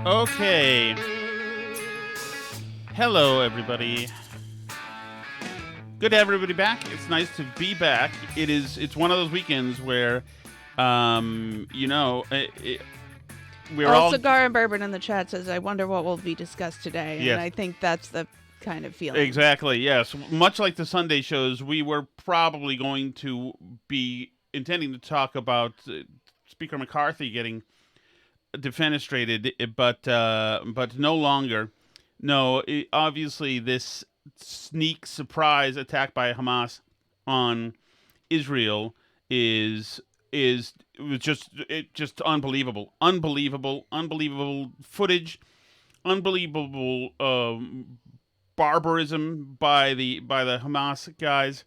Okay. Hello, everybody. Good to have everybody back. It's nice to be back. It's one of those weekends where, we're all... Cigar and Bourbon in the chat says, I wonder what will be discussed today. Yes. And I think that's the kind of feeling. Exactly, yes. Much like the Sunday shows, we were probably going to be intending to talk about Speaker McCarthy getting defenestrated, but no longer. No, obviously this sneak surprise attack by Hamas on Israel is just unbelievable footage, unbelievable barbarism by the Hamas guys.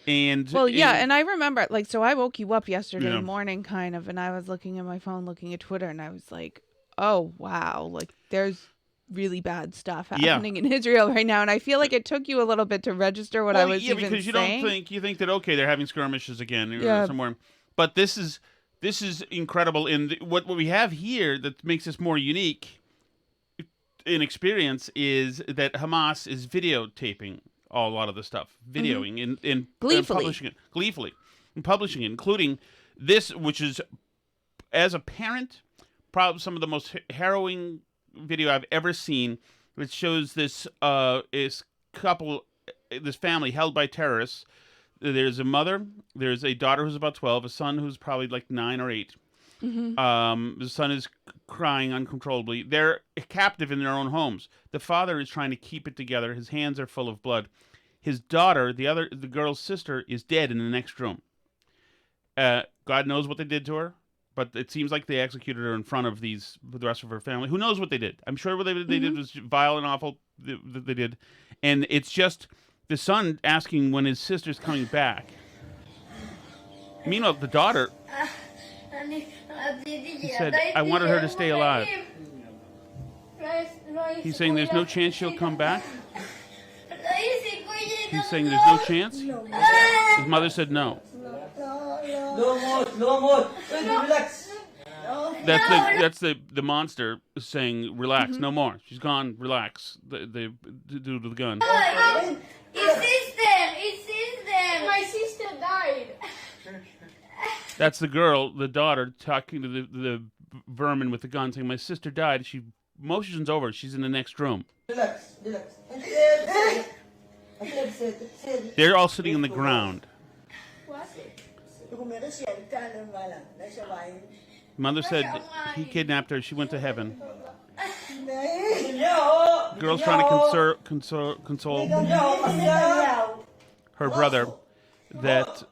And and I remember, so I woke you up yesterday morning, kind of, and I was looking at my phone, looking at Twitter, and I was like, oh, wow, there's really bad stuff happening in Israel right now, and I feel like it took you a little bit to register what I was even because you saying. you think that, okay, they're having skirmishes again somewhere, but this is incredible. And what we have here that makes this more unique in experience is that Hamas is videotaping a lot of the stuff, videoing and publishing it gleefully, including this, which is, as a parent, probably some of the most harrowing video I've ever seen. It shows this family held by terrorists. There's a mother, there's a daughter who's about 12, a son who's probably like 9 or 8. The son is crying uncontrollably. They're captive in their own homes. The father is trying to keep it together. His hands are full of blood. His daughter, the girl's sister, is dead in the next room. God knows what they did to her, but it seems like they executed her in front of the rest of her family. Who knows what they did? I'm sure what they did was vile and awful. That they did, and it's just the son asking when his sister's coming back. Meanwhile, the daughter. He said, I wanted her to stay alive. He's saying there's no chance she'll come back. He's saying there's no chance. His mother said no. That's the monster saying, relax, no more. She's gone, relax. Due to the gun. His sister! My sister died. That's the girl, the daughter, talking to the vermin with the gun, saying, my sister died. Motion's over. She's in the next room. Relax. They're all sitting on the ground. Mother said he kidnapped her. She went to heaven. Girl's trying to console her brother that...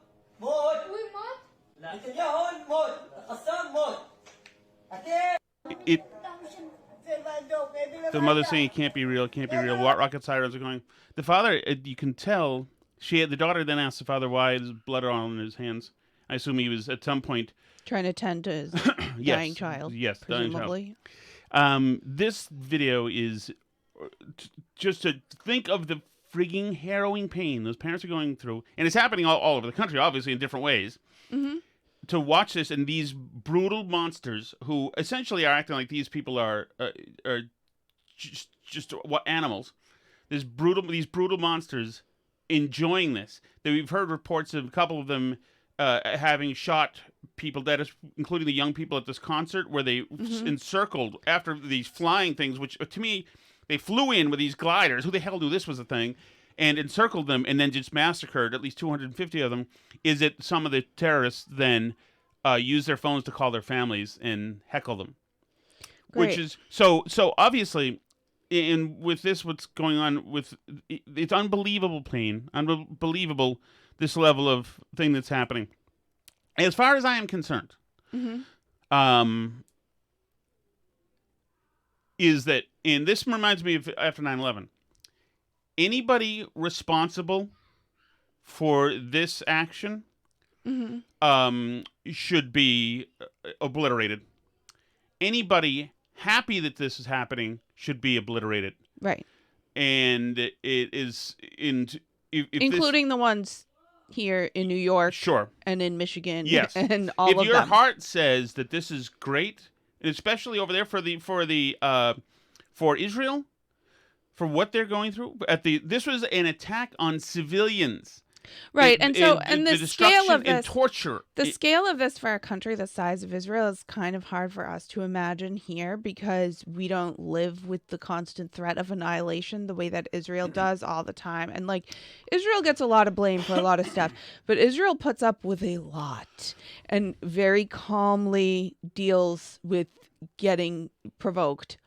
The mother's saying it can't be real. Rocket sirens are going. The father, you can tell, the daughter then asked the father why his blood on his hands. I assume he was at some point trying to tend to his dying child. Yes, presumably. Dying child. This video is just to think of the frigging harrowing pain those parents are going through, and it's happening all over the country, obviously in different ways. To watch this, and these brutal monsters who essentially are acting like these people are just what animals. These brutal monsters enjoying this. We've heard reports of a couple of them having shot people dead, including the young people at this concert, where they encircled after these flying things, which to me, they flew in with these gliders. Who the hell knew this was a thing? And encircled them and then just massacred at least 250 of them. Is that some of the terrorists then use their phones to call their families and heckle them? Great. Which is so obviously, with this, what's going on with it's unbelievable pain, unbelievable this level of thing that's happening. As far as I am concerned, is that, and this reminds me of after 9/11, anybody responsible for this action should be obliterated. Anybody happy that this is happening should be obliterated. Right. And it is including the ones here in New York, sure, and in Michigan, yes, and all of them. If your heart says that this is great, and especially over there for Israel, for what they're going through. This was an attack on civilians. Right, and the scale of this, and torture. Scale of this for a country the size of Israel is kind of hard for us to imagine here because we don't live with the constant threat of annihilation the way that Israel does all the time. And like, Israel gets a lot of blame for a lot of stuff, but Israel puts up with a lot and very calmly deals with getting provoked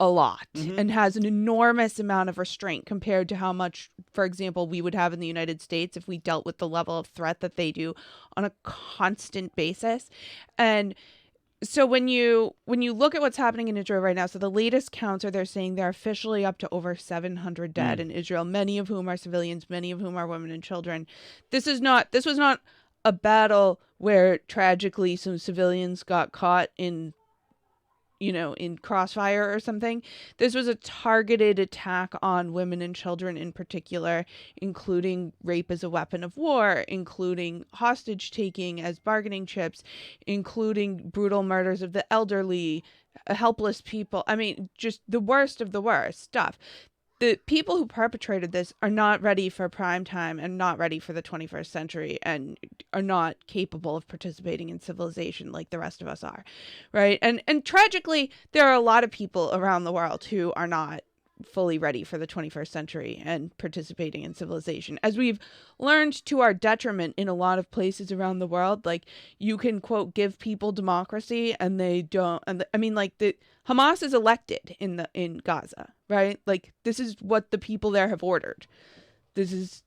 a lot and has an enormous amount of restraint compared to how much, for example, we would have in the United States if we dealt with the level of threat that they do on a constant basis. And so when you look at what's happening in Israel right now, so the latest counts are they're saying they're officially up to over 700 dead in Israel, many of whom are civilians, many of whom are women and children. This was not a battle where tragically some civilians got caught in crossfire or something. This was a targeted attack on women and children in particular, including rape as a weapon of war, including hostage taking as bargaining chips, including brutal murders of the elderly, helpless people. I mean, just the worst of the worst stuff. The people who perpetrated this are not ready for prime time and not ready for the 21st century and are not capable of participating in civilization like the rest of us are, right? And tragically, there are a lot of people around the world who are not fully ready for the 21st century and participating in civilization. As we've learned to our detriment in a lot of places around the world, like you can quote give people democracy and they don't. And the Hamas is elected in Gaza, right? Like this is what the people there have ordered. This is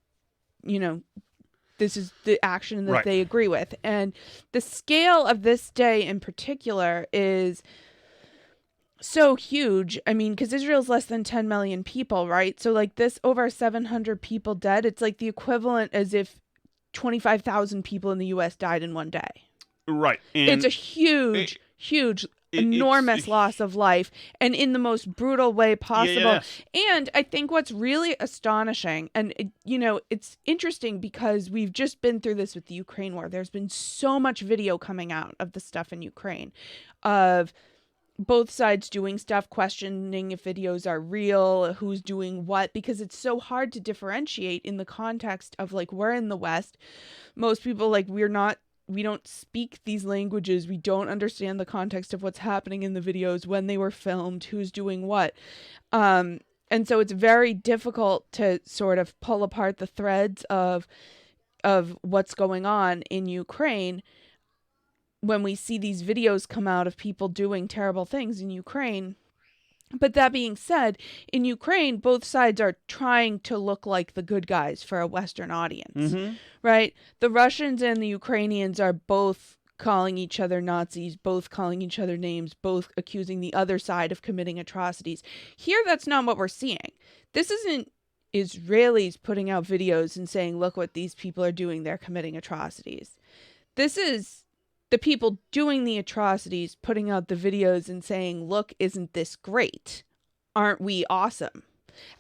the action that they agree with. And the scale of this day in particular is so huge. I mean, because Israel's less than 10 million people, right? So like this over 700 people dead, it's like the equivalent as if 25,000 people in the U.S. died in one day. Right. And it's a huge, enormous loss of life, and in the most brutal way possible. And I think what's really astonishing, and it's interesting because we've just been through this with the Ukraine war. There's been so much video coming out of the stuff in Ukraine of both sides doing stuff, questioning if videos are real, who's doing what, because it's so hard to differentiate in the context of like, we're in the West. Most people, like, we don't speak these languages. We don't understand the context of what's happening in the videos, when they were filmed, who's doing what. And so it's very difficult to sort of pull apart the threads of what's going on in Ukraine when we see these videos come out of people doing terrible things in Ukraine. But that being said, in Ukraine, both sides are trying to look like the good guys for a Western audience, right? The Russians and the Ukrainians are both calling each other Nazis, both calling each other names, both accusing the other side of committing atrocities. Here, that's not what we're seeing. This isn't Israelis putting out videos and saying, look what these people are doing, they're committing atrocities. This is the people doing the atrocities putting out the videos and saying, look, isn't this great? Aren't we awesome?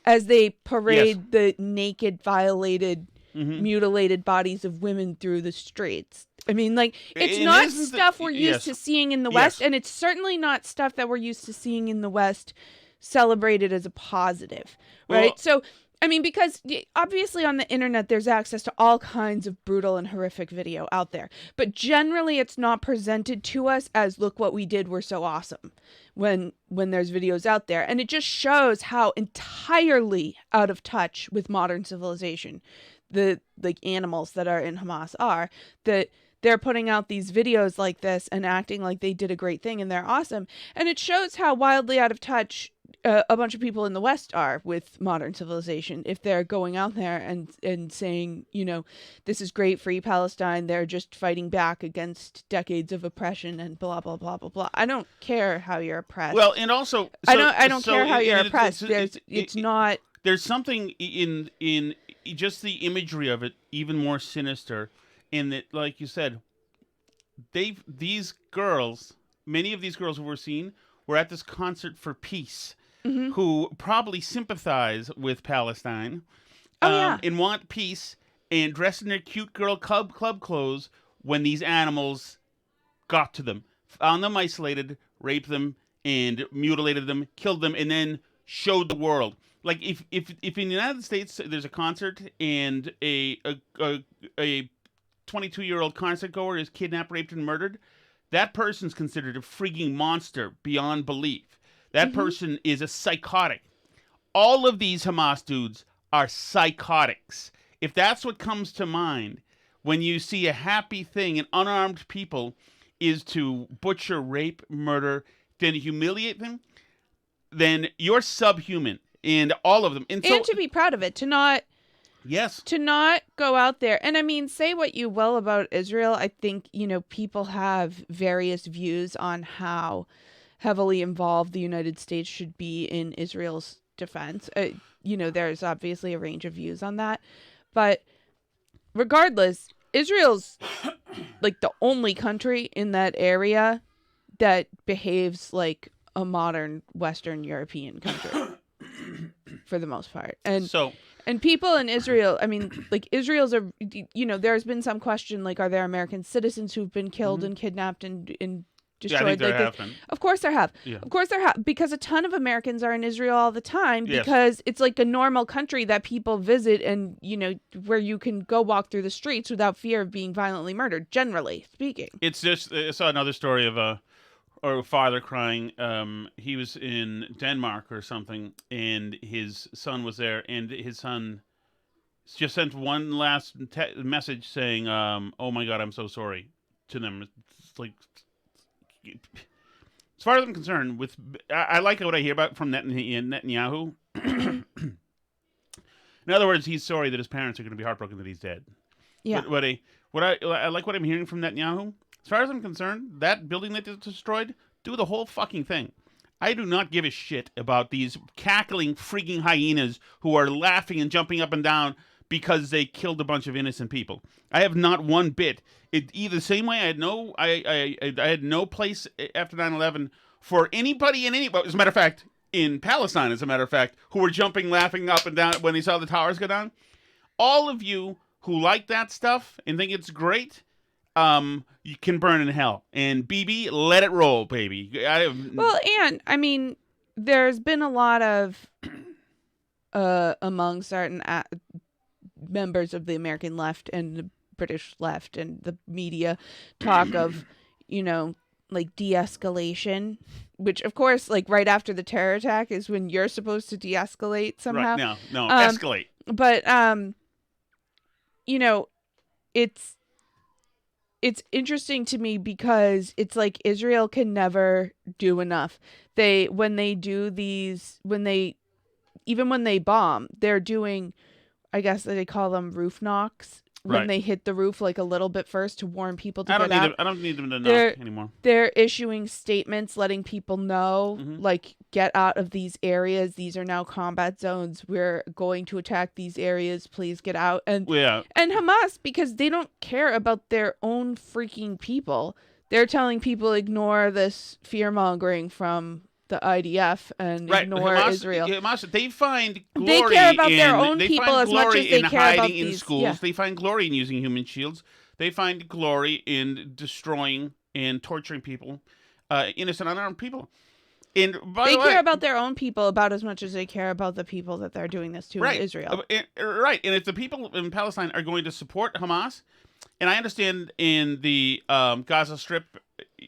As they parade the naked, violated, mutilated bodies of women through the streets. I mean, like, it's not stuff we're used to seeing in the West, and it's certainly not stuff that we're used to seeing in the West celebrated as a positive, right? Well, so, I mean, because obviously on the internet, there's access to all kinds of brutal and horrific video out there. But generally, it's not presented to us as, look what we did, we're so awesome, when there's videos out there. And it just shows how entirely out of touch with modern civilization the animals that are in Hamas are, that they're putting out these videos like this and acting like they did a great thing and they're awesome. And it shows how wildly out of touch a bunch of people in the West are with modern civilization. If they're going out there and saying, this is great, free Palestine, they're just fighting back against decades of oppression and blah, blah, blah, blah, blah. I don't care how you're oppressed. Well, and also... I don't care how you're oppressed. It's not... There's something in just the imagery of it even more sinister in that, like you said, these girls, many of these girls who were seen, were at this concert for peace, who probably sympathize with Palestine and want peace, and dressed in their cute girl club clothes when these animals got to them, found them isolated, raped them, and mutilated them, killed them, and then showed the world. Like if in the United States there's a concert and a 22-year-old concert goer is kidnapped, raped, and murdered, that person's considered a freaking monster beyond belief. That person is a psychotic. All of these Hamas dudes are psychotics. If that's what comes to mind when you see a happy thing in unarmed people is to butcher, rape, murder, then humiliate them, then you're subhuman. And all of them. And to be proud of it, to not go out there. And I mean, say what you will about Israel. I think, people have various views on how heavily involved the United States should be in Israel's defense. There's obviously a range of views on that. But regardless, Israel's like the only country in that area that behaves like a modern Western European country. For the most part. And people in Israel, I mean, like Israel's there's been some question, like, are there American citizens who've been killed and kidnapped and destroyed? Yeah, I think there have been. Of course there have. Yeah. Of course there have. Because a ton of Americans are in Israel all the time because it's like a normal country that people visit and, where you can go walk through the streets without fear of being violently murdered, generally speaking. It's just, I saw another story of a father crying. He was in Denmark or something, and his son was there, and his son just sent one last message saying, "Oh my God, I'm so sorry," to them. It's like, as far as I'm concerned, I like what I hear about from Netanyahu. In other words, he's sorry that his parents are going to be heartbroken that he's dead. Yeah. But I like what I'm hearing from Netanyahu. As far as I'm concerned, that building that is destroyed, do the whole fucking thing. I do not give a shit about these cackling freaking hyenas who are laughing and jumping up and down because they killed a bunch of innocent people. I have not one bit. The same way I had no place after 9/11 for anybody as a matter of fact, in Palestine, as a matter of fact, who were jumping, laughing up and down when they saw the towers go down. All of you who like that stuff and think it's great, you can burn in hell. And BB, let it roll, baby. Well, and I mean, there's been a lot of among certain members of the American left and the British left and the media talk of, like de-escalation, which of course, like right after the terror attack is when you're supposed to de-escalate somehow. Right, no, escalate. But it's interesting to me because it's like Israel can never do enough. When they bomb, they're doing, I guess they call them roof knocks. When they hit the roof like a little bit first to warn people to get out. I don't need them to knock anymore. They're issuing statements letting people know, like, get out of these areas. These are now combat zones. We're going to attack these areas. Please get out. And Hamas, because they don't care about their own freaking people, they're telling people ignore this fear-mongering from the IDF and ignore Israel. Hamas, they find glory. They care about their own people as much as they care about in these schools. Yeah. They find glory in using human shields. They find glory in destroying and torturing people, innocent, unarmed people. And they care about their own people about as much as they care about the people that they're doing this to in Israel. And if the people in Palestine are going to support Hamas, and I understand in the Gaza Strip,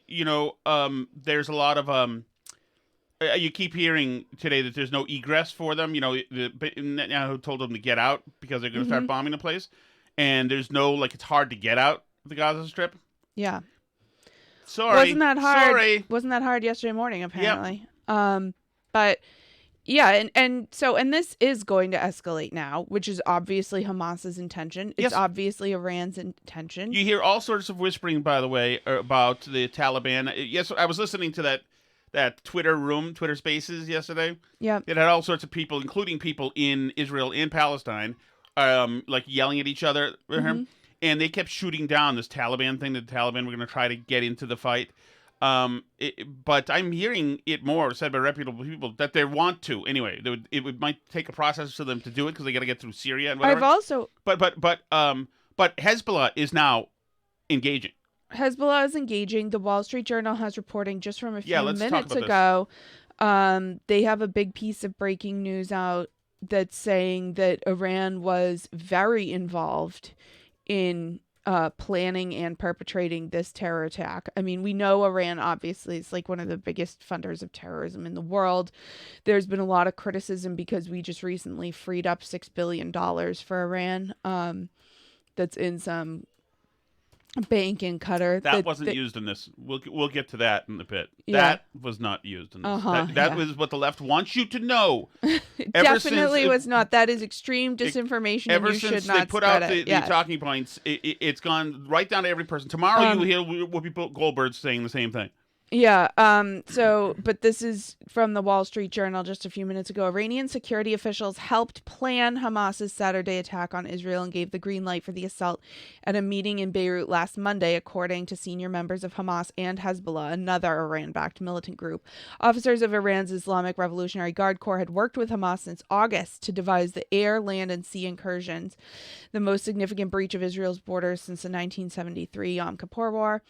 there's a lot of you keep hearing today that there's no egress for them. Netanyahu told them to get out because they're going to start bombing the place. And there's no, it's hard to get out of the Gaza Strip. Yeah. Sorry. Wasn't that hard? Sorry. Wasn't that hard yesterday morning, apparently. Yep. But, yeah, and this is going to escalate now, which is obviously Hamas's intention. It's obviously Iran's intention. You hear all sorts of whispering, by the way, about the Taliban. Yes, I was listening to that Twitter Spaces yesterday. Yeah. It had all sorts of people, including people in Israel and Palestine, yelling at each other. And they kept shooting down this Taliban thing, that the Taliban were going to try to get into the fight. But I'm hearing it more said by reputable people that they want to. Anyway, it might take a process for them to do it because they got to get through Syria and whatever. I've also... But Hezbollah is now engaging. Hezbollah is engaging. The Wall Street Journal has reporting just from a few minutes ago. They have a big piece of breaking news out that's saying that Iran was very involved in planning and perpetrating this terror attack. I mean, we know Iran obviously is like one of the biggest funders of terrorism in the world. There's been a lot of criticism because we just recently freed up $6 billion for Iran. That's in some bank in Qatar. That wasn't used in this. We'll get to that in a bit. Yeah. That was not used in this. That was what the left wants you to know. Definitely was not. That is extreme disinformation. Ever and you since should not they put spread out the talking points, it's gone right down to every person. Tomorrow you hear Whoopi Goldberg saying the same thing. Yeah. But this is from the Wall Street Journal just a few minutes ago. Iranian security officials helped plan Hamas's Saturday attack on Israel and gave the green light for the assault at a meeting in Beirut last Monday, according to senior members of Hamas and Hezbollah, another Iran-backed militant group. Officers of Iran's Islamic Revolutionary Guard Corps had worked with Hamas since August to devise the air, land, and sea incursions, the most significant breach of Israel's borders since the 1973 Yom Kippur War.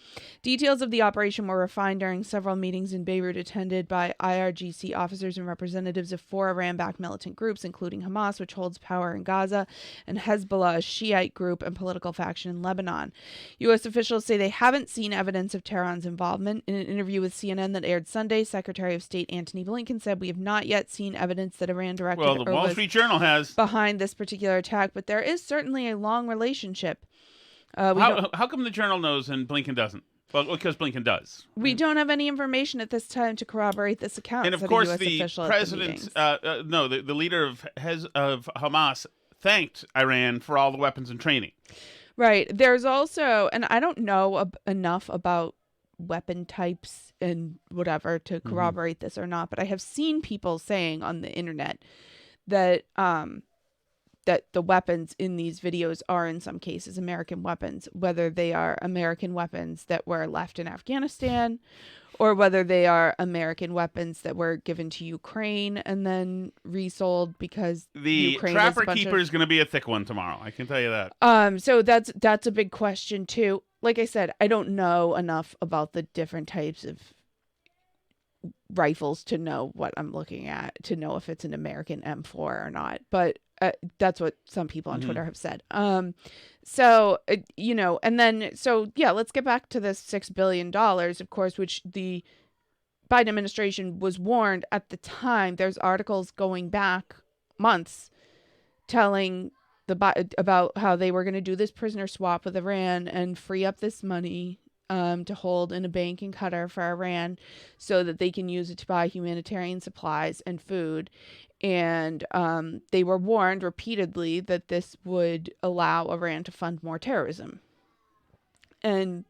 Details of the operation were refined during several meetings in Beirut attended by IRGC officers and representatives of 4 Iran-backed militant groups, including Hamas, which holds power in Gaza, and Hezbollah, a Shiite group and political faction in Lebanon. U.S. officials say they haven't seen evidence of Tehran's involvement. In an interview with CNN that aired Sunday, Secretary of State Antony Blinken said, "We have not yet seen evidence that Iran directed the Wall Street Journal has behind this particular attack, but there is certainly a long relationship." How come the Journal knows and Blinken doesn't? Well, because Blinken does. We don't have any information at this time to corroborate this account. And of course, the president, the leader of Hamas thanked Iran for all the weapons and training. Right. There's also, and I don't know enough about weapon types and whatever to corroborate this or not, but I have seen people saying on the internet that that the weapons in these videos are in some cases American weapons, whether they are American weapons that were left in Afghanistan or whether they are American weapons that were given to Ukraine and then resold because the Ukraine Trapper Keeper is going to be a thick one tomorrow. I can tell you that. So that's a big question too. Like I said, I don't know enough about the different types of rifles to know what I'm looking at, to know if it's an American M4 or not. But that's what some people on Twitter have said. And then, let's get back to this $6 billion, of course, which the Biden administration was warned at the time. There's articles going back months telling about how they were going to do this prisoner swap with Iran and free up this money to hold in a bank in Qatar for Iran so that they can use it to buy humanitarian supplies and food. And they were warned repeatedly that this would allow Iran to fund more terrorism. And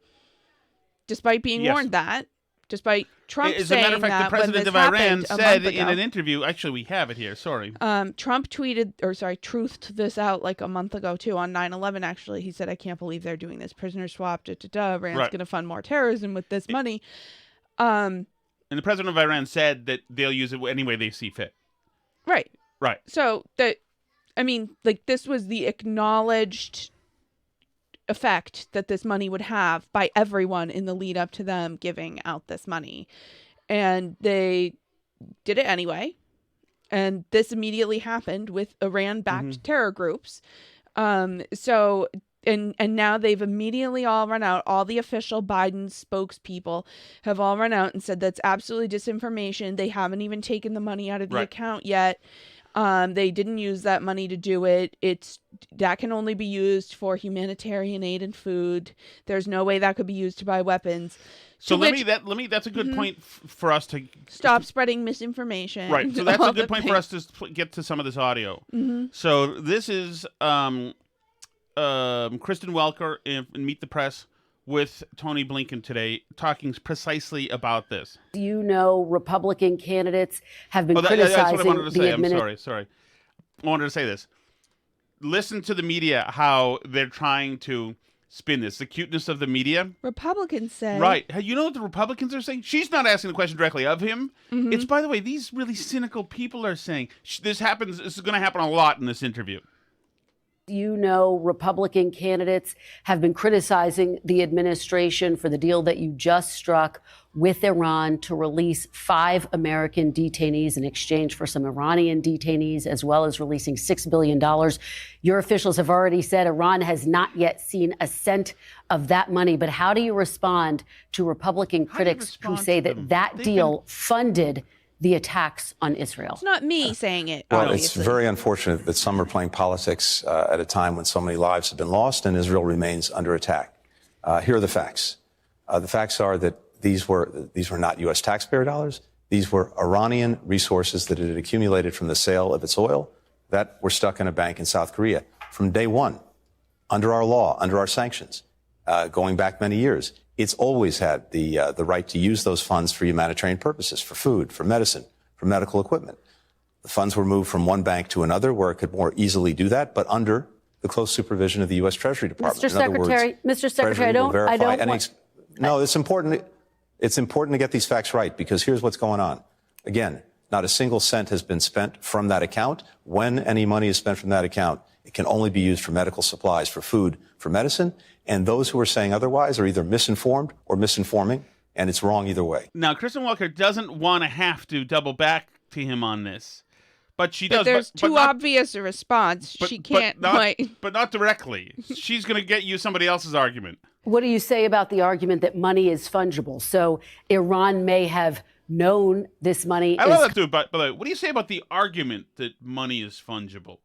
despite being warned that, despite Trump as saying a matter of fact, that the president of Iran said in an interview, actually we have it here, sorry. Trump truthed this out like a month ago too, on 9/11 actually. He said, "I can't believe they're doing this prisoner swap, Iran's going to fund more terrorism with this money." And the president of Iran said that they'll use it any way they see fit. Right. So this was the acknowledged effect that this money would have by everyone in the lead up to them giving out this money. And they did it anyway. And this immediately happened with Iran-backed terror groups. And now they've immediately all run out. All the official Biden spokespeople have all run out and said that's absolutely disinformation. They haven't even taken the money out of the account yet. They didn't use that money to do it. That can only be used for humanitarian aid and food. There's no way that could be used to buy weapons. So that's a good point for us to stop spreading misinformation. Right. So that's a good point for us to get to some of this audio. So this is Kristen Welker in Meet the Press with Tony Blinken today, talking precisely about this. Republican candidates have been criticizing that's what I wanted to say. I'm sorry. I wanted to say this. Listen to the media, how they're trying to spin this. The cuteness of the media. Republicans say. Right. You know what the Republicans are saying? She's not asking the question directly of him. It's, by the way, these really cynical people are saying, this is going to happen a lot in this interview. You know, Republican candidates have been criticizing the administration for the deal that you just struck with Iran to release 5 American detainees in exchange for some Iranian detainees, as well as releasing $6 billion. Your officials have already said Iran has not yet seen a cent of that money. But how do you respond to Republican critics who say that that deal funded the attacks on Israel? It's not me saying it. Well, obviously. It's very unfortunate that some are playing politics at a time when so many lives have been lost and Israel remains under attack. Here are the facts. The facts are that these were not U.S. taxpayer dollars. These were Iranian resources that it had accumulated from the sale of its oil that were stuck in a bank in South Korea from day one, under our law, under our sanctions, going back many years. It's always had the right to use those funds for humanitarian purposes, for food, for medicine, for medical equipment. The funds were moved from one bank to another where it could more easily do that, but under the close supervision of the U.S. Treasury Department. Mr. Secretary, I don't want... No, it's important. It's important to get these facts right, because here's what's going on. Again, not a single cent has been spent from that account. When any money is spent from that account, it can only be used for medical supplies, for food, for medicine. And those who are saying otherwise are either misinformed or misinforming, and it's wrong either way. Now, Kristen Walker doesn't want to have to double back to him on this, but she does. But there's too obvious a response. She can't. But not directly. She's going to get you somebody else's argument. What do you say about the argument that money is fungible? So Iran may have known this money. I love that too. But what do you say about the argument that money is fungible?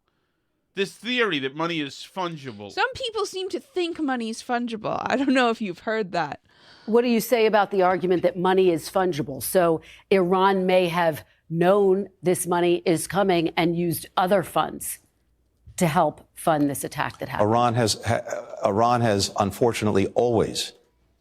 This theory that money is fungible. Some people seem to think money is fungible. I don't know if you've heard that. What do you say about the argument that money is fungible? So Iran may have known this money is coming and used other funds to help fund this attack that happened. Iran has unfortunately always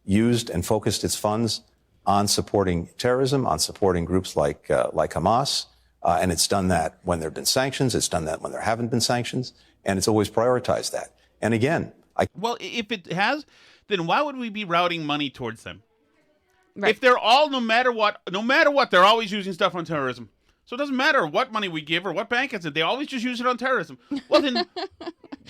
used and focused its funds on supporting terrorism, on supporting groups like Hamas. And it's done that when there have been sanctions. It's done that when there haven't been sanctions. And it's always prioritized that. And again, well, if it has, then why would we be routing money towards them? Right. If they're all, no matter what, they're always using stuff on terrorism. So it doesn't matter what money we give or what bank it's in. They always just use it on terrorism. Well, then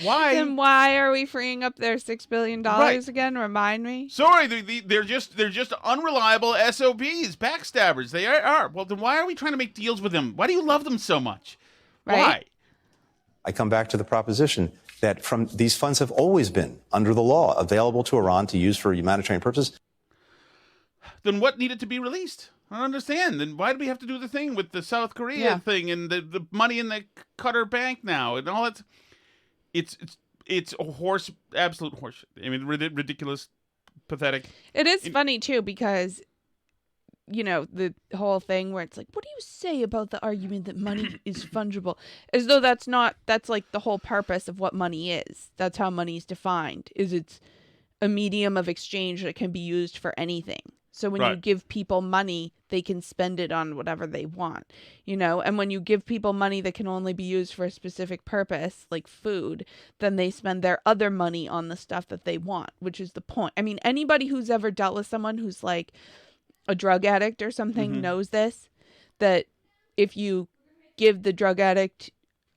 why? Then why are we freeing up their $6 billion again? Remind me. Sorry, they're just unreliable SOBs, backstabbers. They are. Well, then why are we trying to make deals with them? Why do you love them so much? Right? Why? I come back to the proposition that these funds have always been, under the law, available to Iran to use for humanitarian purposes. Then what needed to be released? I don't understand. Then why do we have to do the thing with the South Korea thing and the money in the Qatar bank now and all that? It's a absolute horse. I mean, ridiculous, pathetic. It is funny too because, you know, the whole thing where it's like, what do you say about the argument that money is fungible? As though that's like the whole purpose of what money is. That's how money is defined. It's a medium of exchange that can be used for anything. So when you give people money, they can spend it on whatever they want, you know? And when you give people money that can only be used for a specific purpose, like food, then they spend their other money on the stuff that they want, which is the point. I mean, anybody who's ever dealt with someone who's like a drug addict or something knows this, that if you give the drug addict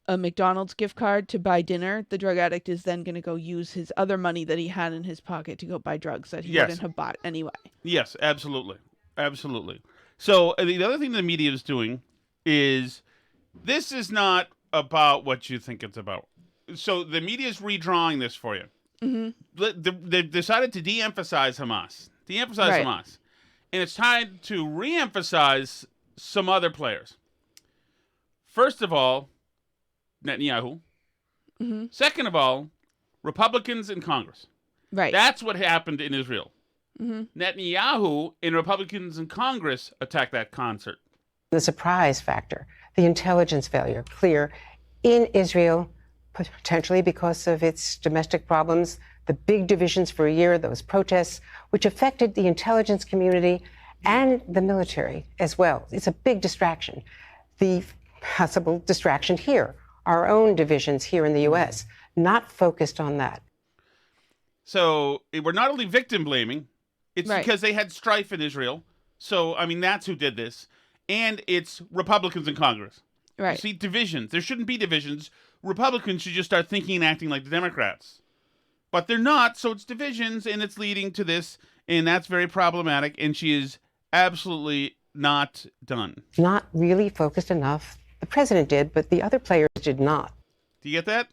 a McDonald's gift card to buy dinner, the drug addict is then going to go use his other money that he had in his pocket to go buy drugs that he wouldn't have bought anyway. Yes, absolutely. Absolutely. So the other thing the media is doing is this is not about what you think it's about. So the media is redrawing this for you. Mm-hmm. They've decided to de-emphasize Hamas. Hamas. And it's time to re-emphasize some other players. First of all, Netanyahu. Mm-hmm. Second of all, Republicans in Congress. Right. That's what happened in Israel. Mm-hmm. Netanyahu and Republicans in Congress attacked that concert. The surprise factor, the intelligence failure, clear in Israel, potentially because of its domestic problems, the big divisions for a year, those protests, which affected the intelligence community and the military as well. It's a big distraction. The possible distraction here, our own divisions here in the U.S., not focused on that. So we're not only victim blaming, it's because they had strife in Israel. So, I mean, that's who did this. And it's Republicans in Congress. Right. See, divisions. There shouldn't be divisions Republicans should just start thinking and acting like the Democrats. But they're not, so it's divisions, and it's leading to this, and that's very problematic, and she is absolutely not done. Not really focused enough. The president did, but the other players did not. Do you get that?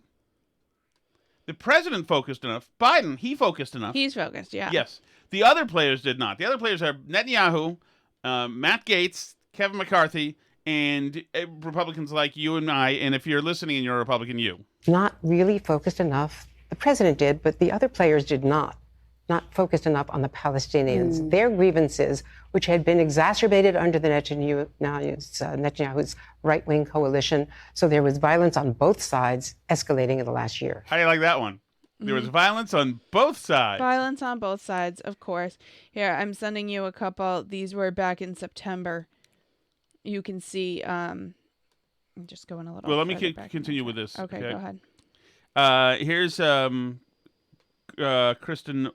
The president focused enough. Biden, he focused enough. He's focused, yeah. Yes. The other players did not. The other players are Netanyahu, Matt Gaetz, Kevin McCarthy, and Republicans like you and I, and if you're listening and you're a Republican, you. Not really focused enough. The president did, but the other players did not. Not focused enough on the Palestinians. Their grievances, which had been exacerbated under the Netanyahu's right-wing coalition. So there was violence on both sides escalating in the last year. How do you like that one? There was violence on both sides. Violence on both sides, of course. Here, I'm sending you a couple. These were back in September. You can see, I'm just going a little. Well, let me continue with this. Okay, go ahead. Here's Kristen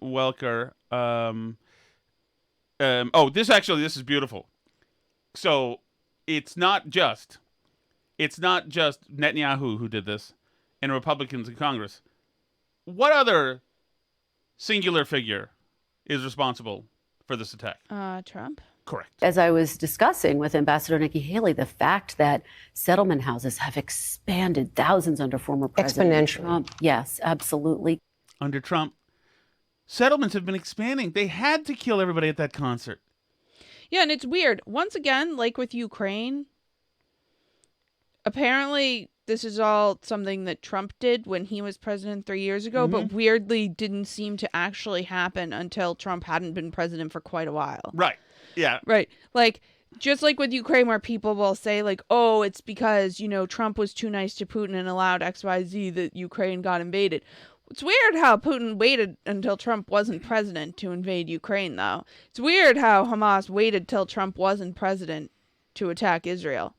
Welker. This is beautiful. So it's not just Netanyahu who did this, and Republicans in Congress. What other singular figure is responsible for this attack? Trump. Correct. As I was discussing with Ambassador Nikki Haley, the fact that settlement houses have expanded thousands under former President Trump. Yes, absolutely. Under Trump, settlements have been expanding. They had to kill everybody at that concert. Yeah, and it's weird. Once again, like with Ukraine, apparently this is all something that Trump did when he was president 3 years ago, but weirdly didn't seem to actually happen until Trump hadn't been president for quite a while. Right. Yeah. Right. Like, just like with Ukraine, where people will say, like, oh, it's because, Trump was too nice to Putin and allowed XYZ that Ukraine got invaded. It's weird how Putin waited until Trump wasn't president to invade Ukraine, though. It's weird how Hamas waited till Trump wasn't president to attack Israel.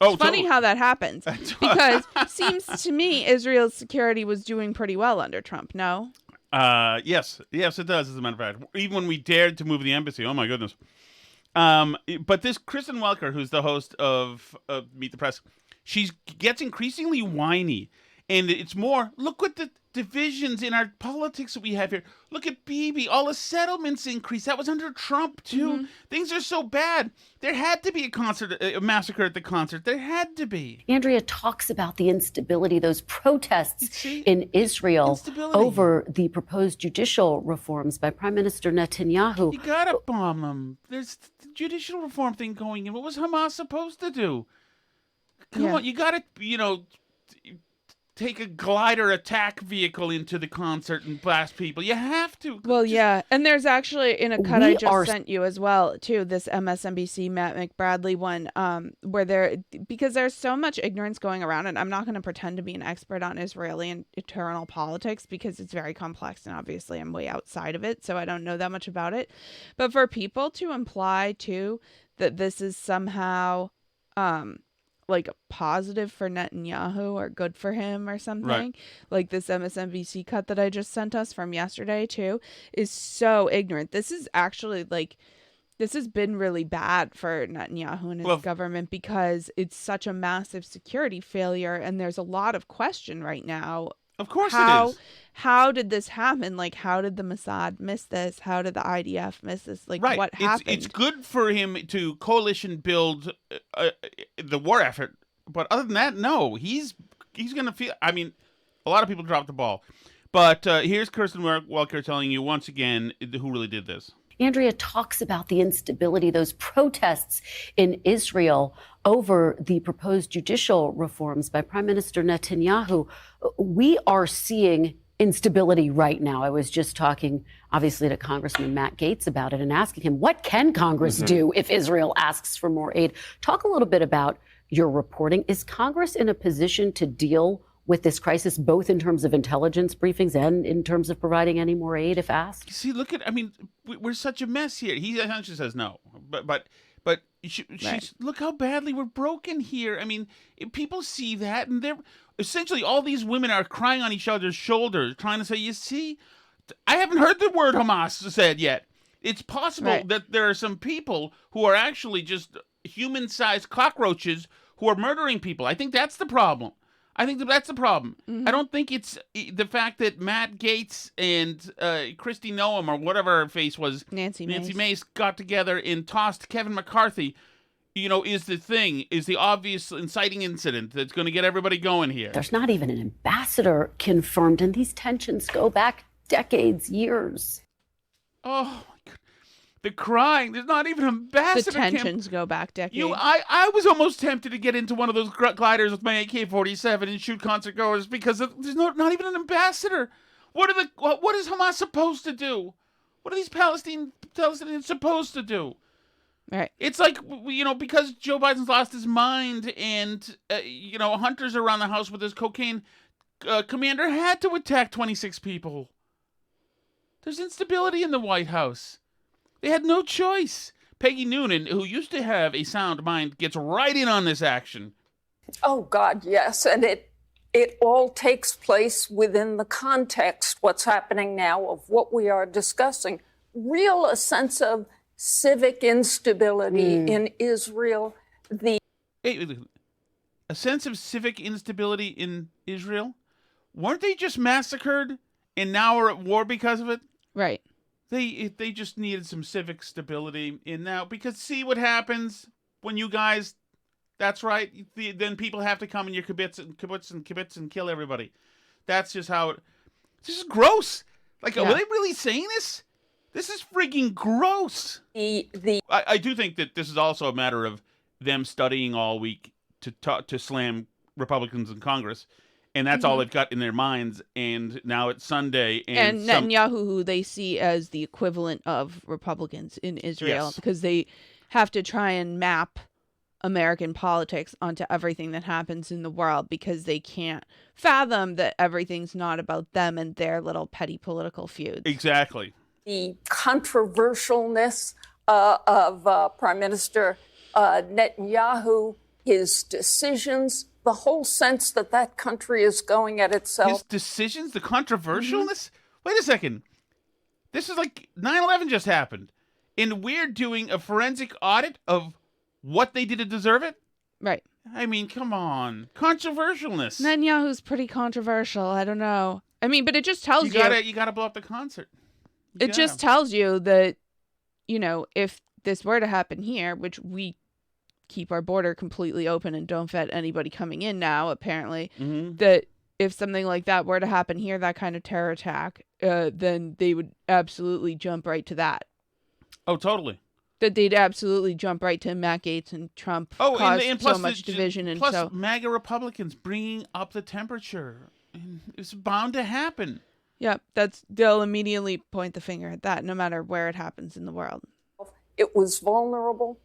It's funny how that happens, because it seems to me Israel's security was doing pretty well under Trump, no? Yes, it does, as a matter of fact. Even when we dared to move the embassy, oh my goodness. But this Kristen Welker, who's the host of Meet the Press, she gets increasingly whiny. And it's more, look what the divisions in our politics that we have here. Look at Bibi. All the settlements increased. That was under Trump, too. Things are so bad. There had to be a massacre at the concert. There had to be. Andrea talks about the instability, those protests in Israel over the proposed judicial reforms by Prime Minister Netanyahu. You gotta bomb them. There's the judicial reform thing going in. What was Hamas supposed to do? Come on, you gotta, take a glider attack vehicle into the concert and blast people. You have to. Well, yeah. And there's actually, in a cut I just sent you as well, too, this MSNBC Matt McBradley one, where because there's so much ignorance going around, and I'm not going to pretend to be an expert on Israeli and internal politics because it's very complex, and obviously I'm way outside of it, so I don't know that much about it. But for people to imply, too, that this is somehow like positive for Netanyahu or good for him or something, right, like this MSNBC cut that I just sent us from yesterday too, is so ignorant. This is actually this has been really bad for Netanyahu and his government, because it's such a massive security failure, and there's a lot of question right now. Of course it is. How did this happen? Like, how did the Mossad miss this? How did the IDF miss this? Like, what happened? It's good for him to coalition build the war effort. But other than that, no. He's going to feel... I mean, a lot of people dropped the ball. But here's Kristen Welker telling you once again who really did this. Andrea talks about the instability, those protests in Israel over the proposed judicial reforms by Prime Minister Netanyahu. We are seeing instability right now. I was just talking, obviously, to Congressman Matt Gaetz about it and asking him, what can Congress do if Israel asks for more aid? Talk a little bit about your reporting. Is Congress in a position to deal with this crisis, both in terms of intelligence briefings and in terms of providing any more aid if asked? See, we're such a mess here. He essentially says no, but look how badly we're broken here. I mean, people see that, and they're essentially, all these women are crying on each other's shoulders, trying to say, you see, I haven't heard the word Hamas said yet. It's possible that there are some people who are actually just human-sized cockroaches who are murdering people. I think that's the problem. I think that's the problem. I don't think it's the fact that Matt Gaetz and Kristi Noem or whatever her face was, Nancy Mace got together and tossed Kevin McCarthy, is the obvious inciting incident that's going to get everybody going here. There's not even an ambassador confirmed, and these tensions go back decades, years. Oh, my God. The crying. There's not even an ambassador. The tensions go back decades. I was almost tempted to get into one of those gliders with my AK-47 and shoot concert goers because there's not even an ambassador. What is Hamas supposed to do? What are these Palestinians supposed to do? Right. It's like, because Joe Biden's lost his mind and, Hunter's around the house with his cocaine, commander had to attack 26 people. There's instability in the White House. They had no choice. Peggy Noonan, who used to have a sound mind, gets right in on this action. Oh, God, yes. And it all takes place within the context, what's happening now, of what we are discussing. A sense of civic instability in Israel. A sense of civic instability in Israel? Weren't they just massacred and now are at war because of it? Right. They just needed some civic stability in now, because see what happens when you guys, that's right, then people have to come in your kibbutz and kill everybody. That's just how this is gross. Like, are they really saying this? This is freaking gross. I do think that this is also a matter of them studying all week to slam Republicans in Congress. And that's all they've got in their minds. And now it's Sunday. And Netanyahu, who they see as the equivalent of Republicans in Israel, because they have to try and map American politics onto everything that happens in the world, because they can't fathom that everything's not about them and their little petty political feuds. Exactly. The controversialness of Prime Minister Netanyahu, his decisions, the whole sense that country is going at itself. His decisions, the controversialness? Wait a second. This is like 9/11 just happened. And we're doing a forensic audit of what they did to deserve it? Right. I mean, come on. Controversialness. Netanyahu's pretty controversial. I don't know. I mean, but it just tells you. You gotta blow up the concert. It just tells you that, if this were to happen here, which we keep our border completely open and don't vet anybody coming in now, apparently, that if something like that were to happen here, that kind of terror attack, then they would absolutely jump right to that. Oh, totally. That they'd absolutely jump right to Matt Gaetz and Trump caused and plus so much division. And plus so MAGA Republicans bringing up the temperature. It's bound to happen. Yeah, they'll immediately point the finger at that, no matter where it happens in the world. It was vulnerable.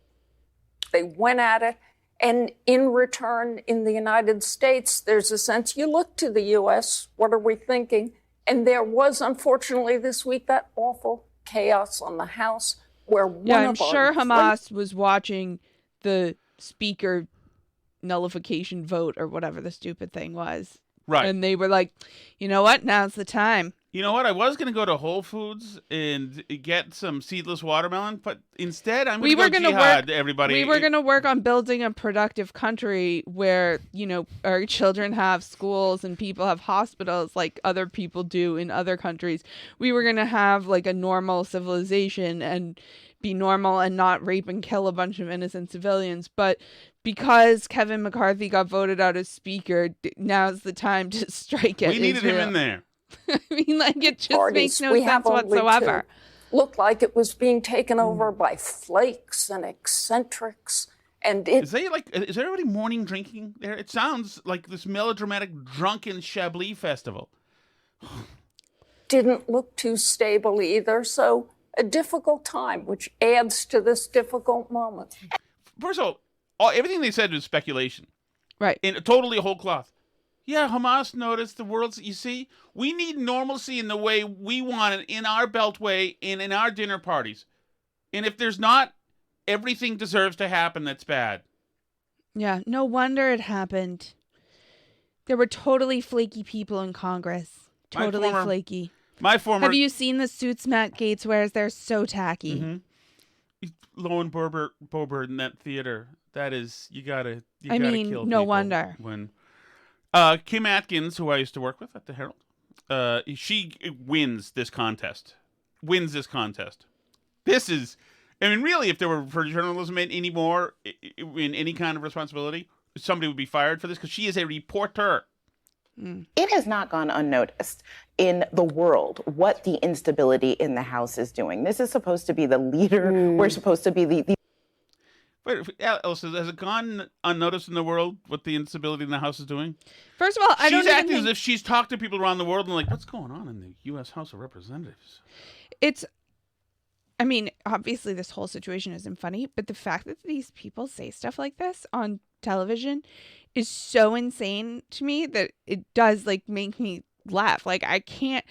They went at it. And in return, in the United States, there's a sense, you look to the U.S., what are we thinking? And there was, unfortunately, this week, that awful chaos on the House where I'm sure Hamas was watching the speaker nullification vote or whatever the stupid thing was. Right. And they were like, you know what? Now's the time. You know what? I was going to go to Whole Foods and get some seedless watermelon, but instead I'm going to go jihad, everybody. We were going to work on building a productive country where, our children have schools and people have hospitals like other people do in other countries. We were going to have like a normal civilization and be normal and not rape and kill a bunch of innocent civilians. But because Kevin McCarthy got voted out as speaker, now's the time to strike at We needed Israel. him in there. I mean, like, it just parties. makes no sense whatsoever. Looked like it was being taken over by flakes and eccentrics. And is everybody morning drinking there? It sounds like this melodramatic drunken Chablis festival. Didn't look too stable either. So a difficult time, which adds to this difficult moment. First of all, everything they said was speculation. Right. And totally whole cloth. Yeah, Hamas noticed the world's, you see, we need normalcy in the way we want it, in our beltway and in our dinner parties. And if there's not, everything deserves to happen that's bad. Yeah, no wonder it happened. There were totally flaky people in Congress. Totally flaky. Have you seen the suits Matt Gaetz wears? They're so tacky. Mm-hmm. Lowen Bober in that theater. That is, you gotta kill no people wonder. When Kim Atkins, who I used to work with at the Herald, she wins this contest. This is, I mean, really, if there were for journalism anymore in any kind of responsibility, somebody would be fired for this because she is a reporter. It has not gone unnoticed in the world what the instability in the House is doing. This is supposed to be the leader. We're supposed to be the Wait, Elsa, has it gone unnoticed in the world what the instability in the House is doing? First of all, she's acting as if she's talked to people around the world and like, what's going on in the U.S. House of Representatives? I mean, obviously this whole situation isn't funny, but the fact that these people say stuff like this on television is so insane to me that it does like make me laugh. Like I can't.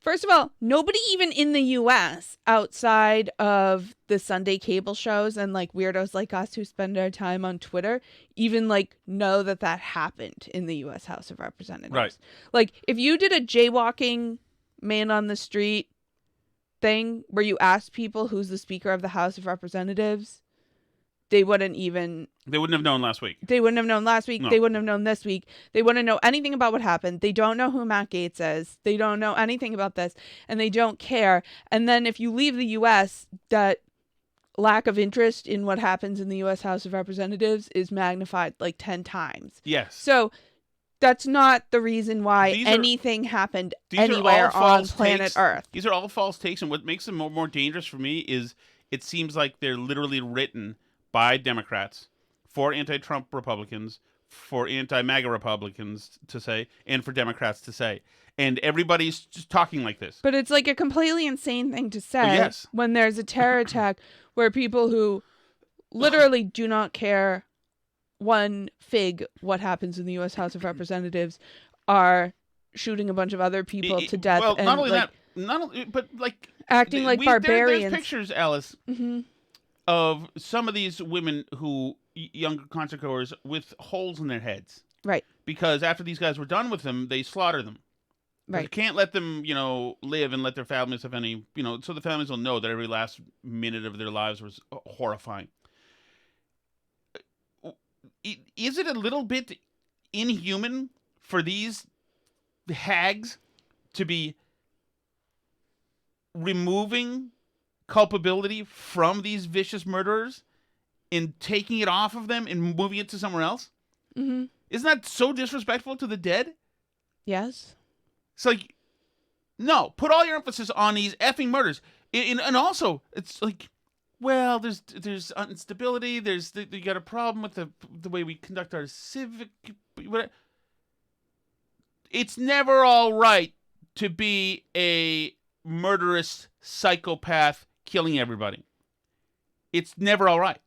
First of all, nobody even in the U.S. outside of the Sunday cable shows and like weirdos like us who spend our time on Twitter even like know that happened in the U.S. House of Representatives. Right. Like if you did a jaywalking man on the street thing where you asked people who's the Speaker of the House of Representatives, they wouldn't have known last week. They wouldn't have known last week. No. They wouldn't have known this week. They wouldn't know anything about what happened. They don't know who Matt Gaetz is. They don't know anything about this, and they don't care. And then if you leave the U.S., that lack of interest in what happens in the U.S. House of Representatives is magnified like 10 times. Yes. So that's not the reason why anything happened anywhere on planet Earth. These are all false takes, and what makes them more dangerous for me is it seems like they're literally written by Democrats for anti-Trump Republicans, for anti-MAGA Republicans to say, and for Democrats to say. And everybody's just talking like this. But it's like a completely insane thing to say when there's a terror attack where people who literally do not care one fig what happens in the U.S. House of Representatives are shooting a bunch of other people to death. Well, and not only that, but like acting like barbarians. There's pictures, Alice, of some of these women who younger concert goers with holes in their heads, right? Because after these guys were done with them, they slaughter them. Right. You can't let them, live and let their families have any, so the families will know that every last minute of their lives was horrifying. Is it a little bit inhuman for these hags to be removing culpability from these vicious murderers and taking it off of them and moving it to somewhere else? Mm-hmm. Isn't that so disrespectful to the dead? Yes. It's like, no, put all your emphasis on these effing murders. And also, it's like, well, there's instability. You got a problem with the way we conduct our civic. It's never all right to be a murderous psychopath killing everybody. It's never all right.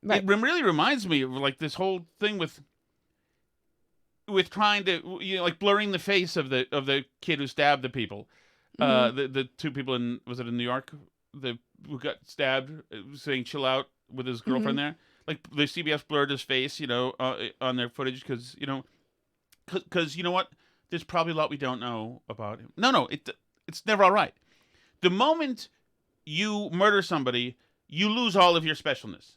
Right. It really reminds me of like this whole thing with trying to like blurring the face of the kid who stabbed the people. The two people in New York, who got stabbed, saying "chill out" with his girlfriend there. Like the CBS blurred his face, on their footage because you know what? There's probably a lot we don't know about him. No, it's never all right. The moment you murder somebody, you lose all of your specialness.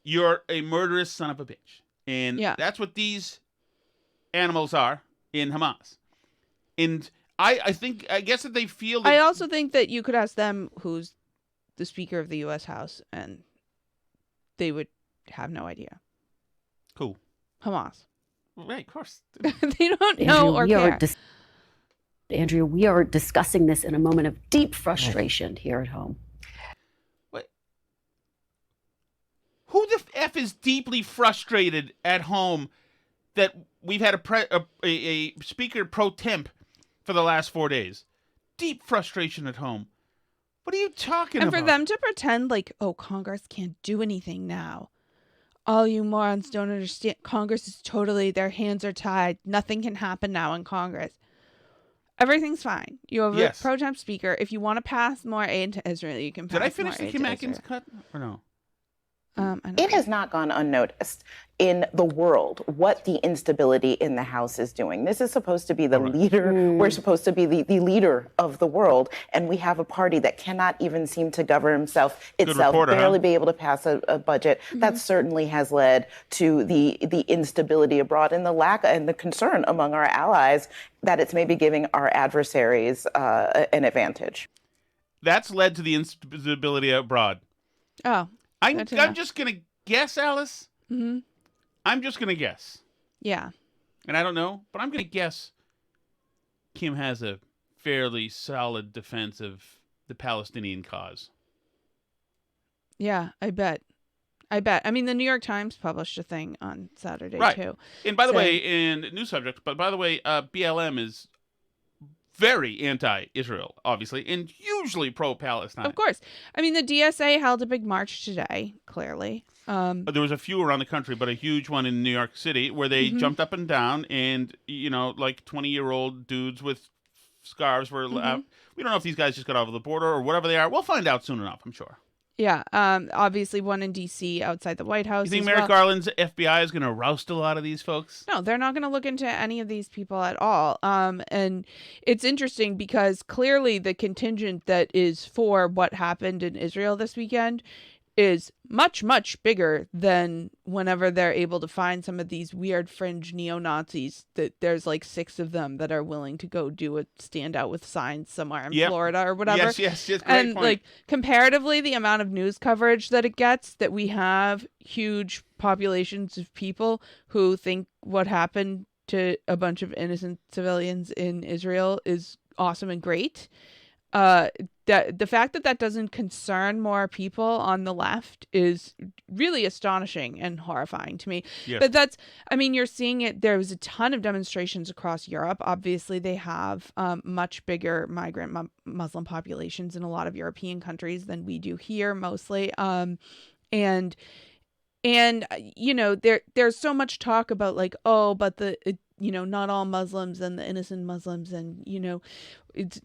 You're a murderous son of a bitch, and that's what these animals are in Hamas. And I guess that they feel that... I also think that you could ask them who's the Speaker of the U.S. House, and they would have no idea. Who? Hamas. Right, of course. They don't know or care. Andrea, we are discussing this in a moment of deep frustration here at home. What? Who the F is deeply frustrated at home that we've had a speaker pro temp for the last 4 days? Deep frustration at home. What are you talking about? And for them to pretend like, oh, Congress can't do anything now. All you morons don't understand. Congress is totally, their hands are tied. Nothing can happen now in Congress. Everything's fine. You have a pro temp speaker. If you want to pass more aid to Israel, you can pass more aid to Israel. Did I finish the Kim Atkins cut or no? It has not gone unnoticed in the world what the instability in the House is doing. This is supposed to be the leader. We're supposed to be the leader of the world. And we have a party that cannot even seem to govern itself, barely be able to pass a budget. That certainly has led to the instability abroad and the lack and the concern among our allies that it's maybe giving our adversaries an advantage. That's led to the instability abroad. Oh. I'm just going to guess, Alice. Mm-hmm. I'm just going to guess. Yeah. And I don't know, but I'm going to guess Kim has a fairly solid defense of the Palestinian cause. Yeah, I bet. I mean, the New York Times published a thing on Saturday, too. And by the way, in new subject, but by the way, BLM is very anti-Israel, obviously, and hugely pro-Palestine. Of course. I mean, the DSA held a big march today, clearly. There was a few around the country, but a huge one in New York City where they jumped up and down and, like 20-year-old dudes with scarves were out. We don't know if these guys just got over the border or whatever they are. We'll find out soon enough, I'm sure. Yeah. Obviously one in D.C. outside the White House. You think Merrick Garland's FBI is going to roust a lot of these folks? No, they're not going to look into any of these people at all. And it's interesting because clearly the contingent that is for what happened in Israel this weekend is much, much bigger than whenever they're able to find some of these weird fringe neo-Nazis that there's like 6 of them that are willing to go do a standout with signs somewhere in Florida or whatever. Yes, great and point. Like comparatively, the amount of news coverage that it gets, that we have huge populations of people who think what happened to a bunch of innocent civilians in Israel is awesome and great. The fact that doesn't concern more people on the left is really astonishing and horrifying to me. Yes. But you're seeing it. There was a ton of demonstrations across Europe. Obviously, they have much bigger migrant Muslim populations in a lot of European countries than we do here, mostly. And there's so much talk about like, but not all Muslims and the innocent Muslims, and it's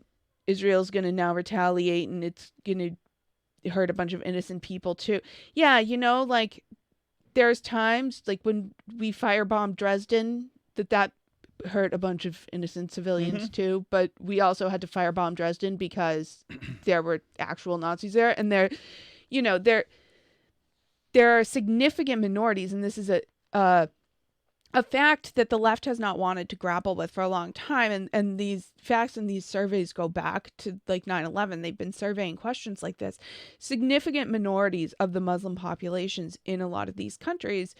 Israel's going to now retaliate and it's going to hurt a bunch of innocent people too. Yeah, like there's times like when we firebombed Dresden that hurt a bunch of innocent civilians too, but we also had to firebomb Dresden because there were actual Nazis there, and there are significant minorities, and this is a fact that the left has not wanted to grapple with for a long time. And these facts and these surveys go back to like 9/11. They've been surveying questions like this. Significant minorities of the Muslim populations in a lot of these countries,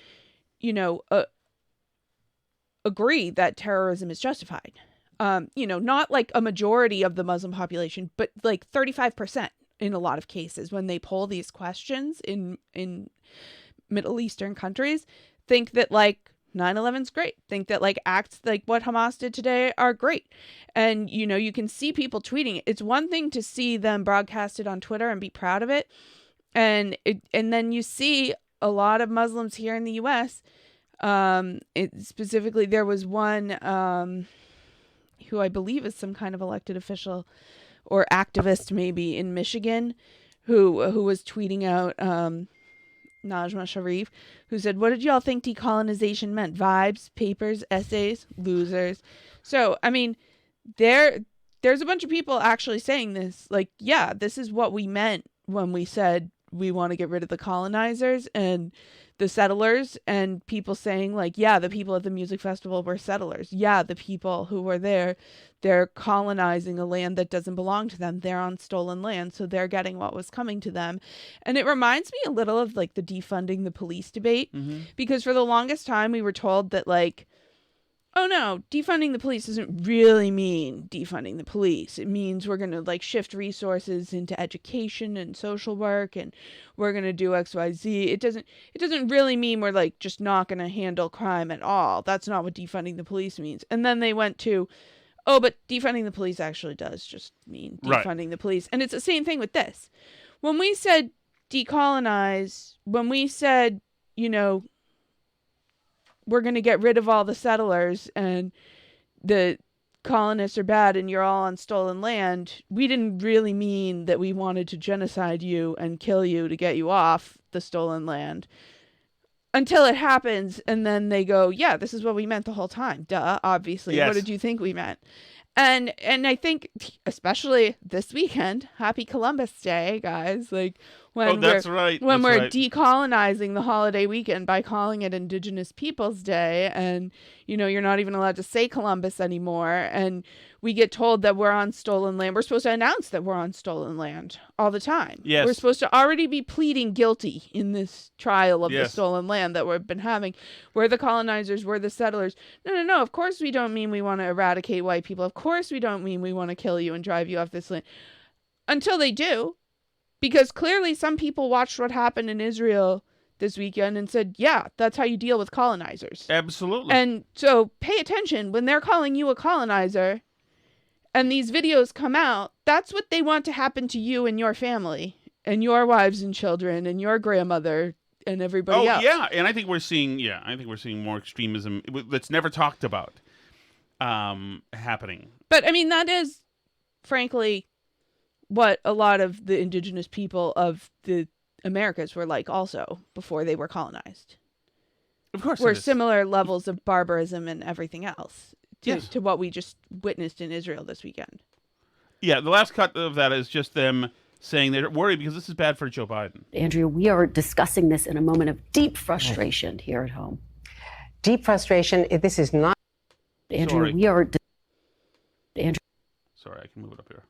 agree that terrorism is justified. Not like a majority of the Muslim population, but like 35% in a lot of cases when they poll these questions in Middle Eastern countries think that like 9/11's great. Think that like acts like what Hamas did today are great. And, you can see people tweeting it. It's one thing to see them broadcast it on Twitter and be proud of it. And then you see a lot of Muslims here in the U.S. Specifically, there was one who I believe is some kind of elected official or activist maybe in Michigan who was tweeting out Najma Sharif, who said, "What did y'all think decolonization meant? Vibes, papers, essays, losers." So, I mean, there's a bunch of people actually saying this, like, yeah, this is what we meant when we said we want to get rid of the colonizers and the settlers, and people saying like, yeah, the people at the music festival were settlers. Yeah, the people who were there, they're colonizing a land that doesn't belong to them. They're on stolen land, so they're getting what was coming to them. And it reminds me a little of like the defunding the police debate, because for the longest time we were told that like, oh no, defunding the police doesn't really mean defunding the police. It means we're going to like shift resources into education and social work, and we're going to do XYZ. It doesn't really mean we're like just not going to handle crime at all. That's not what defunding the police means. And then they went to, oh, but defunding the police actually does just mean defunding the police. And it's the same thing with this. When we said decolonize, when we said, we're going to get rid of all the settlers and the colonists are bad and you're all on stolen land, we didn't really mean that we wanted to genocide you and kill you to get you off the stolen land. Until it happens, and then they go, yeah, this is what we meant the whole time. Duh, obviously. Yes. What did you think we meant? And I think, especially this weekend, happy Columbus Day, guys. Like when that's right. When That's we're right. decolonizing the holiday weekend by calling it Indigenous Peoples Day, and you're not even allowed to say Columbus anymore, and we get told that we're on stolen land. We're supposed to announce that we're on stolen land all the time. Yes. We're supposed to already be pleading guilty in this trial of the Yes. stolen land that we've been having. We're the colonizers, we're the settlers. No. Of course we don't mean we want to eradicate white people. Of course we don't mean we want to kill you and drive you off this land. Until they do. Because clearly some people watched what happened in Israel this weekend and said, yeah, that's how you deal with colonizers. Absolutely. And so pay attention when they're calling you a colonizer and these videos come out. That's what they want to happen to you and your family and your wives and children and your grandmother and everybody else. Yeah, and I think we're seeing more extremism that's never talked about happening. But I mean, that is frankly what a lot of the indigenous people of the Americas were like also before they were colonized. Of course, were similar levels of barbarism and everything else to what we just witnessed in Israel this weekend. Yeah, the last cut of that is just them saying they're worried because this is bad for Joe Biden. Andrea, we are discussing this in a moment of deep frustration here at home. Deep frustration. This is not. Andrea, Sorry, I can move it up here.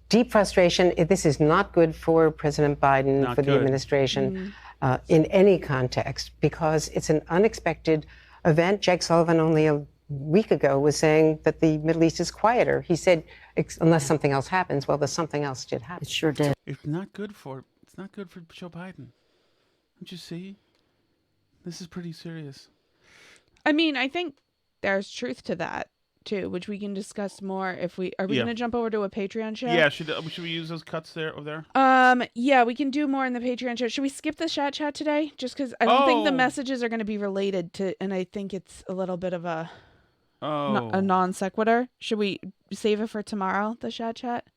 Deep frustration. This is not good for President Biden, Not for the good. administration, in any context, because it's an unexpected event. Jake Sullivan only a week ago was saying that the Middle East is quieter. He said, unless something else happens. Well, something else did happen. It sure did. It's not good for Joe Biden. Don't you see? This is pretty serious. I mean, I think there's truth to that too, which we can discuss more if we are. We going to jump over to a Patreon show? Yeah, should we use those cuts over there? Yeah, we can do more in the Patreon show. Should we skip the chat today? Just because I don't think the messages are going to be related to, and I think it's a little bit of a non sequitur. Should we save it for tomorrow? The chat.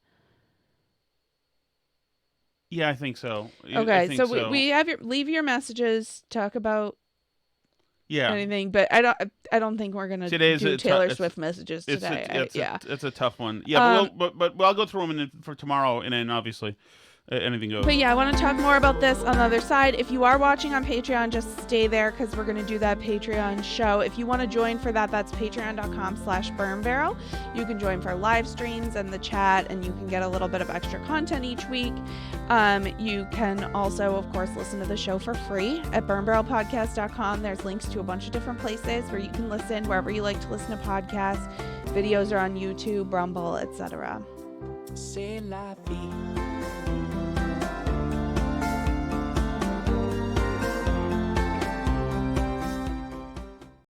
Yeah, I think so. Okay, so we have leave your messages. Talk about. Yeah. Anything, but I don't think we're gonna do Taylor Swift messages today. It's a tough one. Yeah, but I'll go through them for tomorrow, and then obviously anything goes. But yeah, I want to talk more about this on the other side. If you are watching on Patreon, just stay there because we're gonna do that Patreon show. If you want to join for that, that's patreon.com/burnbarrel. You can join for live streams and the chat, and you can get a little bit of extra content each week. You can also, of course, listen to the show for free at burnbarrelpodcast.com. There's links to a bunch of different places where you can listen, wherever you like to listen to podcasts. Videos are on YouTube, Rumble, etc. C'est la vie.